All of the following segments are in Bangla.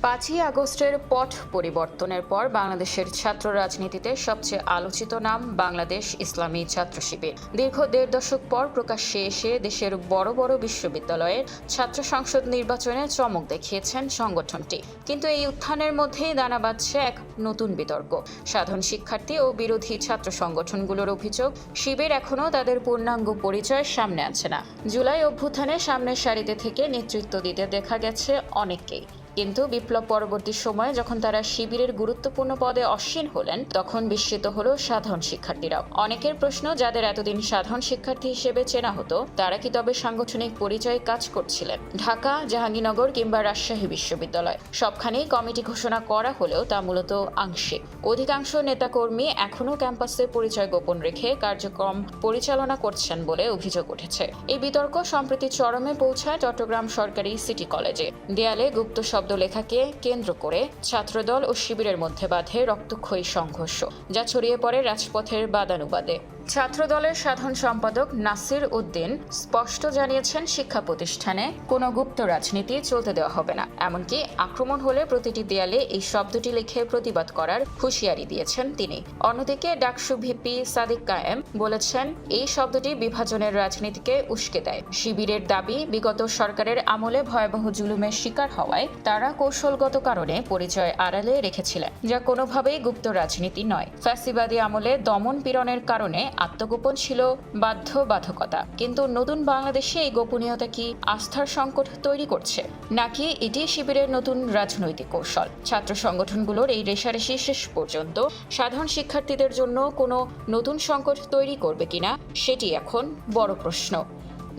5ই আগস্টের পট পরিবর্তনের পর বাংলাদেশের ছাত্র রাজনীতিতে সবচেয়ে আলোচিত নাম বাংলাদেশ ইসলামী ছাত্র শিবির। দীর্ঘ 1.5 দশক পর প্রকাশ্যে এসে দেশের বড় বড় বিশ্ববিদ্যালয়ের ছাত্র সংসদ নির্বাচনে চমক দেখিয়েছেন সংগঠনটি। কিন্তু এই উত্থানের মধ্যেই দানা বাঁধছে এক নতুন বিতর্ক। সাধারণ শিক্ষার্থী ও বিরোধী ছাত্র সংগঠনগুলোর অভিযোগ, শিবির এখনও তাদের পূর্ণাঙ্গ পরিচয় সামনে আনছে না। জুলাই অভ্যুত্থানে সামনের সারিতে থেকে নেতৃত্ব দিতে দেখা গেছে অনেককেই, কিন্তু বিপ্লব পরবর্তী সময়ে যখন তারা শিবিরের গুরুত্বপূর্ণ পদে আসীন হলেন, তখন বিস্মিত হলো সাধারণ শিক্ষার্থীরাও। অনেকের প্রশ্ন, যাদের এতদিন সাধারণ শিক্ষার্থী হিসেবে চেনা হতো, তারা কি তবে সাংগঠনিক পরিচয়ে কাজ করছিলেন? ঢাকা, জাহাঙ্গীরনগর কিংবা রাজশাহী বিশ্ববিদ্যালয় সবখানেই কমিটি ঘোষণা করা হলেও তা মূলত আংশিক। অধিকাংশ নেতাকর্মী এখনও ক্যাম্পাসে পরিচয় গোপন রেখে কার্যক্রম পরিচালনা করছেন বলে অভিযোগ উঠেছে। এই বিতর্ক সম্প্রতি চরমে পৌঁছায় চট্টগ্রাম সরকারি সিটি কলেজে। দেয়ালে গুপ্ত শব্দ লেখাকে কেন্দ্র করে ছাত্রদল ও শিবিরের মধ্যে বাধে রক্তক্ষয়ী সংঘর্ষ, যা ছড়িয়ে পড়ে রাজপথের বাদানুবাদে। ছাত্রদলের সাধারণ সম্পাদক নাসির উদ্দিন স্পষ্ট জানিয়েছেন, শিক্ষা প্রতিষ্ঠানে কোনো গুপ্ত রাজনীতি চলতে দেওয়া হবে না। এমনকি আক্রমণ হলে প্রতিটি দেয়ালে এই শব্দটি লিখে প্রতিবাদ করার হুঁশিয়ারি দিয়েছেন তিনি। অন্যদিকে ডাকসু ভিপি সাদিক কায়েম বলেছেন, এই শব্দটি বিভাজনের রাজনীতিকে উস্কে দেয়। শিবিরের দাবি, বিগত সরকারের আমলে ভয়াবহ জুলুমের শিকার হওয়ায় তারা কৌশলগত কারণে পরিচয় আড়ালে রেখেছিলেন, যা কোনোভাবেই গুপ্ত রাজনীতি নয়। ফ্যাসিবাদী আমলে দমন পীড়নের কারণে আত্মগোপন ছিল বাধ্যবাধকতা। কিন্তু নতুন বাংলাদেশে এই গোপনীয়তা কি আস্থার সংকট তৈরি করছে, নাকি এটি শিবিরের নতুন রাজনৈতিক কৌশল? ছাত্র সংগঠনগুলোর এই রেষারেষি শেষ পর্যন্ত সাধারণ শিক্ষার্থীদের জন্য কোনো নতুন সংকট তৈরি করবে কিনা, সেটি এখন বড় প্রশ্ন।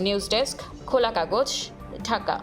নিউজ ডেস্ক, খোলা কাগজ, ঢাকা।